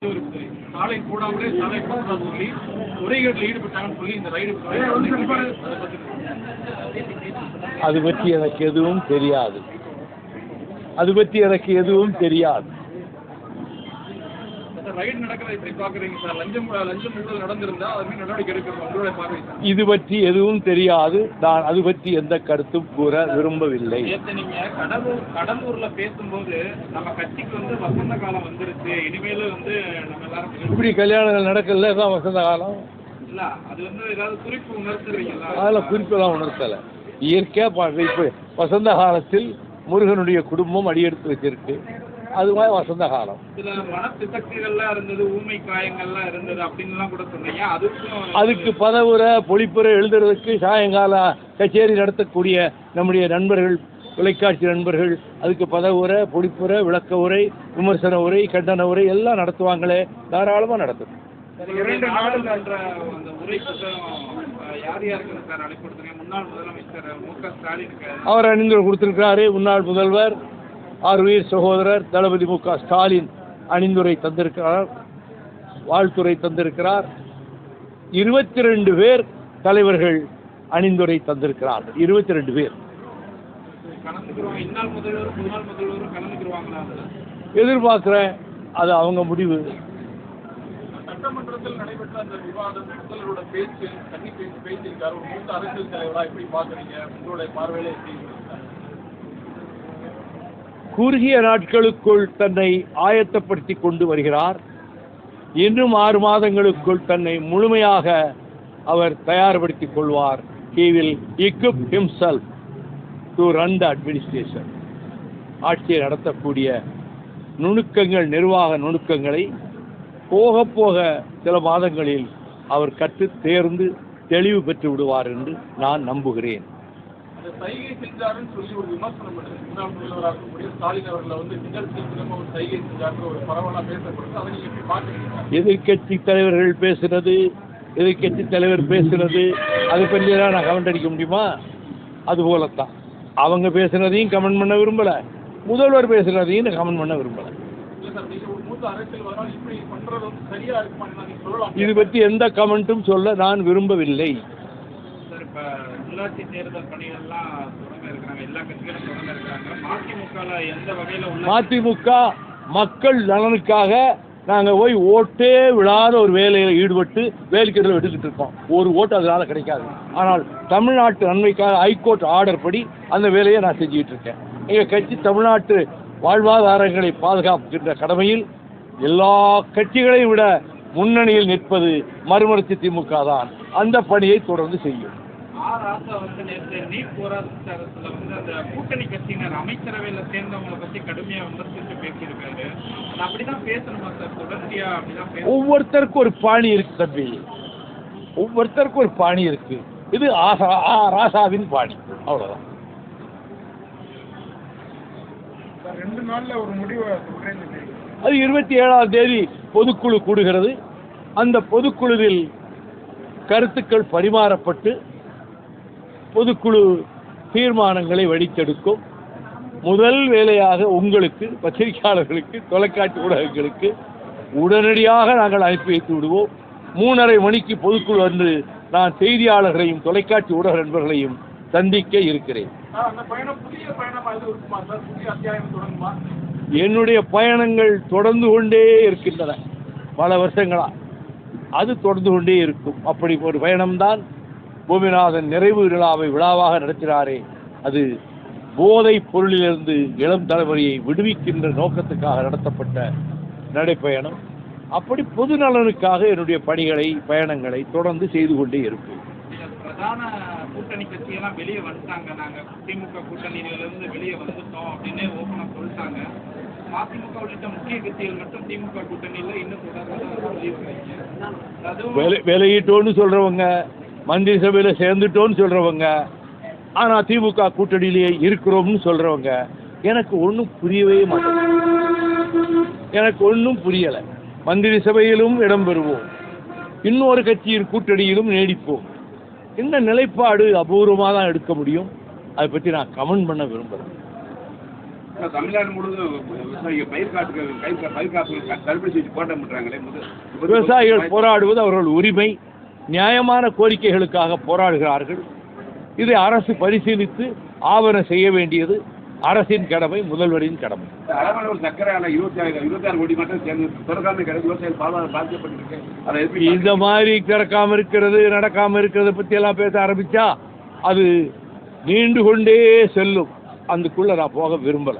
சாலை கூடாமலே சாலை சொல்லி முறைகேட்டில் ஈடுபட்டாங்கன்னு சொல்லி இந்த ரைடு அது பற்றி எனக்கு எதுவும் தெரியாது. ரைடு நடக்கிறத எப்படி பாக்குறீங்க சார்? லஞ்சம் ஊழல் நடந்திருந்தா அது நடவடிக்கை எடுக்கணும் உங்களுடைய பார்வை. இது பற்றி எதுவும் தெரியாது. நான் அது பற்றி எந்த கருத்தும் கூற விரும்பவில்லை. நீங்க கடலூர்ல பேசும்போது நம்ம கட்சிக்கு வசந்த காலம் வந்துருச்சு, இனிமேல் நம்ம எல்லாரும் இப்படி கல்யாணங்கள் நடக்கல தான் வசந்த காலம் இல்ல. அது ஏதாவது குறிப்பு உணர்த்துறீங்களா? அதில் குறிப்பெல்லாம் உணர்த்தலை. இயற்கையா இப்போ வசந்த காலத்தில் முருகனுடைய குடும்பம் அடியெடுத்து வச்சிருக்கு. அது மாதிரி வசந்த காலம். சில மனத்திசக்திகள்லாம் இருந்தது, ஊமை காயங்கள்லாம் இருந்தது அப்படின்லாம் கூட சொன்னீங்க. அதுக்கு பதவுரை பொழிப்புரை எழுதுறதுக்கு சாயங்கால கச்சேரி நடத்தக்கூடிய நம்முடைய நண்பர்கள், தொலைக்காட்சி நண்பர்கள், அதுக்கு பதவுரை பொழிப்புரை விளக்க உரை விமர்சன உரை கண்டன உரை எல்லாம் நடத்துவாங்களே, தாராளமாக நடத்தும். 2 நாள் என்ற அந்த உரை யார் யாருக்கு சார் அழைப்பு கொடுத்துருங்க? முன்னாள் முதலமைச்சர் மு.க. ஸ்டாலின் அவர் அணிந்து கொடுத்திருக்கிறாரு. முன்னாள் முதல்வர் ஆர்வீர் சகோதரர் தளபதி மு.க. ஸ்டாலின் அணிந்துரை தந்திருக்கிறார், வாழ்த்துறை தந்திருக்கிறார். 22 பேர் தலைவர்கள் அணிந்துரை தந்திருக்கிறார். 22 பேர் எதிர்பார்க்கிறேன். அது அவங்க முடிவு. சட்டமன்றத்தில் நடைபெற்ற அந்த விவாதம், முதல்வரோட பேச்சு, பேசியிருக்காரு. ஒரு மூத்த அரசியல் தலைவரா எப்படி பாக்குறீங்க? உங்களுடைய பார்வையில எப்படி? குறுகிய நாட்களுக்குள் தன்னை ஆயத்தப்படுத்தி கொண்டு வருகிறார். இன்னும் 6 மாதங்களுக்குள் தன்னை முழுமையாக அவர் தயார்படுத்திக் கொள்வார். He will equip himself to run the administration. ஆட்சியை நடத்தக்கூடிய நுணுக்கங்கள், நிர்வாக நுணுக்கங்களை போக போக சில மாதங்களில் அவர் கற்று தேர்ந்து தெளிவு பெற்று விடுவார் என்று நான் நம்புகிறேன். சைகை செஞ்சாருன்னு சொல்லி ஒரு விமர்சனம் பண்ணுது. முன்னாள் முதல்வராக இருக்கக்கூடிய ஸ்டாலின் அவர்களை கிண்டல் செய்யும் ஒரு சைகை செஞ்சாரு ஒரு பரவலாக பேசப்படுது. அதை நீங்க எப்படி பாக்குறீங்க? எதிர்கட்சி தலைவர்கள் பேசுனது, எதிர்கட்சி தலைவர் பேசுனது, அதை பற்றி நான் கமெண்ட் அடிக்க முடியுமா? அதுபோலத்தான் அவங்க பேசுனதையும் கமெண்ட் பண்ண விரும்பல, முதல்வர் பேசுனதையும் கமெண்ட் பண்ண விரும்பல. இது பற்றி எந்த கமெண்ட்டும் சொல்ல நான் விரும்பவில்லை. உள்ளாட்சி தேர்தல் பணிகள்லாம் தொடங்க இருக்காங்க, எல்லா கட்சிகளும் தொடங்க இருக்காங்க. மதிமுக மக்கள் நலனுக்காக நாங்கள் போய் ஓட்டே விழாத ஒரு வேலையில் ஈடுபட்டு வேலைக்கிட்ட எடுத்துக்கிட்டு இருக்கோம். ஒரு ஓட்டு அதனால கிடைக்காது. ஆனால் தமிழ்நாட்டு நன்மைக்காக ஹைகோர்ட் ஆர்டர் படி அந்த வேலையை நான் செஞ்சுக்கிட்டு இருக்கேன். எங்கள் கட்சி தமிழ்நாட்டு வாழ்வாதாரங்களை பாதுகாக்கின்ற கடமையில் எல்லா கட்சிகளையும் விட முன்னணியில் நிற்பது மறுமலர்ச்சி திமுக தான். அந்த பணியை தொடர்ந்து செய்யும். கூட்டணி கட்சியினர் அமைச்சரவையில் சேர்ந்தவங்களை பற்றி கடுமையா விமர்சித்து பேசியிருக்காரு. அப்படிதான் பேசணுமா சார்? தொடர்ச்சியா அப்படிதான் ஒவ்வொருத்தருக்கும் ஒரு பாணி இருக்கு தம்பி, ஒவ்வொருத்தருக்கும் ஒரு பாணி இருக்கு. இது ராசாவின் பாணி, அவ்வளவுதான். 2 நாள்ல ஒரு முடிவு. அது 27ஆம் தேதி பொதுக்குழு கூடுகிறது. அந்த பொதுக்குழுவில் கருத்துக்கள் பரிமாறப்பட்டு பொதுக்குழு தீர்மானங்களை வடித்தெடுக்கும். முதல் வேலையாக உங்களுக்கு, பத்திரிகையாளர்களுக்கு, தொலைக்காட்சி ஊடகங்களுக்கு உடனடியாக நாங்கள் அனுப்பி வைத்து விடுவோம். 3:30 மணிக்கு பொதுக்குழு வந்து நான் செய்தியாளர்களையும் தொலைக்காட்சி ஊடக நண்பர்களையும் சந்திக்க இருக்கிறேன். என்னுடைய பயணங்கள் தொடர்ந்து கொண்டே இருக்கின்றன. பல வருஷங்களா அது தொடர்ந்து கொண்டே இருக்கும். அப்படி ஒரு பயணம்தான் பூமிநாதன் நிறைவு விழாவாக நடத்தினாரே, அது போதைப் பொருளிலிருந்து இளம் தலைமுறையை விடுவிக்கின்ற நோக்கத்துக்காக நடத்தப்பட்ட நடைப்பயணம். அப்படி பொது நலனுக்காக என்னுடைய பயணங்களை தொடர்ந்து செய்து கொண்டே இருக்கும். பிரதான கூட்டணி கட்சியெல்லாம் வெளியே வந்துட்டாங்க, நாங்க திமுக கூட்டணியிலிருந்து வெளியே வந்துட்டோம் அப்படின்னு ஓப்பனா சொல்லிட்டாங்க. மதிமுக உள்ளிட்ட முக்கிய கட்சிகள் மட்டும் திமுக கூட்டணியில இன்னும் தொடர்ந்து விலகிட்டோன்னு சொல்றவங்க, மந்திரி சபையில சேர்ந்துட்டோன்னு சொல்றவங்க, ஆனா திமுக கூட்டணியிலேயே இருக்கிறோம்னு சொல்றவங்க, எனக்கு ஒன்றும் புரியவே மாட்டேங்குது. எனக்கு ஒன்றும் புரியலை. மந்திரி சபையிலும் இடம்பெறுவோம், இன்னொரு கட்சியின் கூட்டணியிலும் நீடிப்போம். இந்த நிலைப்பாடு அபூர்வமாக தான் எடுக்க முடியும். அதை பற்றி நான் கமெண்ட் பண்ண விரும்புகிறேன். தமிழ்நாடு முழுவதும் விவசாயிகள் பயிர் காப்பு தள்ளுபடி செஞ்சு போராட்டம் பண்றாங்களே. விவசாயிகள் போராடுவது அவர்கள் உரிமை, நியாயமான கோரிக்கைகளுக்காக போராடுகிறார்கள். இதை அரசு பரிசீலித்து ஆவணம் செய்ய வேண்டியது அரசின் கடமை, முதல்வரின் கடமை. அளவான சர்க்கரை 26 கோடி மட்டும் சேர்ந்து திறக்காம கிடையாது, விவசாயிகள் பாதிக்கப்பட்டிருக்கு. அதை இந்த மாதிரி திறக்காம இருக்கிறது, நடக்காம இருக்கிறத பத்தி எல்லாம் பேச ஆரம்பிச்சா அது நீண்டு கொண்டே செல்லும். அதுக்குள்ள நான் போக விரும்பல.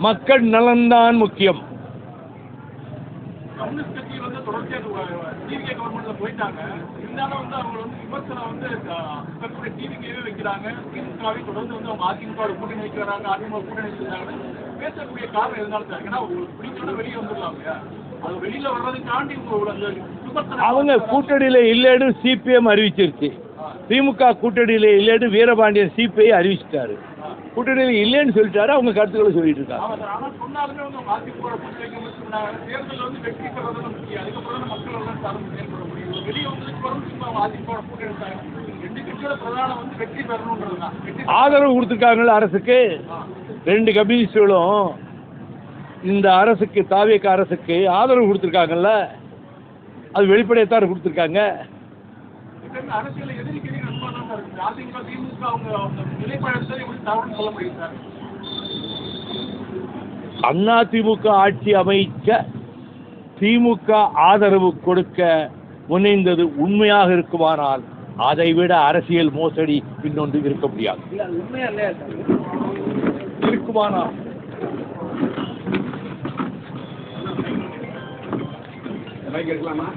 மக்கள் நலன்தான் முக்கியம். கம்யூனிஸ்ட் கட்சி வந்து தொடர்ச்சியாக டிவிகே கவர்மெண்ட்ல போயிட்டாங்க. இருந்தாலும் வந்து அவங்க வந்து விமர்சனம் வந்து தன்னுடைய டிவிகேவே வைக்கிறாங்க. திமுகவை தொடர்ந்து வந்து அவங்க அதிமுக கூட்டணி வைக்கிறாங்க, அதிமுக கூட்டணி வச்சிருக்காங்க. பேசக்கூடிய காரணம் எதனால சார்? ஏன்னா பிடிச்சோட வெளியே வந்துடலாம் இல்லையா? அது வெளியில வர்றதை தாண்டி அந்த விமர்சனம் அவங்க கூட்டணியில இல்லைன்னு சிபிஎம் அறிவிச்சிருச்சு. திமுக கூட்டணியில இல்லைன்னு வீரபாண்டியன் சிபிஐ அறிவிச்சிட்டாரு. கூட்டணியில இல்லைன்னு சொல்லிட்டாரு. அவங்க கருத்துக்களை சொல்லிட்டு இருக்காங்க. ஆனால் சொன்னாலுமே வந்து அவங்க அதிமுக கூட்டணி வைக்க தேர்தலில் வந்து வெற்றி பெறதான் முக்கியம். அதுக்கப்புறம் மக்கள் எல்லாம் சார்ந்து செயல்பட முடியும். வெளியே வந்ததுக்கு பிறகு அவங்க அதிமுக கூட்டணி ரெண்டு கட்சியோட பிரதானம் வந்து வெற்றி பெறணுன்றது தான். ஆதரவு கொடுத்துருக்காங்கல்ல அரசுக்கு. 2 கம்யூனிஸ்டுகளும் இந்த அரசுக்கு, தாவேக அரசுக்கு ஆதரவு கொடுத்துருக்காங்கல்ல. அது வெளிப்படையத்தான் கொடுத்துருக்காங்க. அரசியல் எதிர்க்கிறீங்க ரொம்ப தான் சார் இருக்குது. அதிமுக திமுக அவங்க நிலைப்பாடு எப்படி தவறுன்னு சொல்ல முடியும் சார்? அதிமுக ஆட்சி அமைக்க திமுக ஆதரவு கொடுக்க முனைந்தது உண்மையாக இருக்குமானால் அதைவிட அரசியல் மோசடி இன்னொன்று இருக்க முடியாது. இருக்குமானால் எடுக்கலாமா?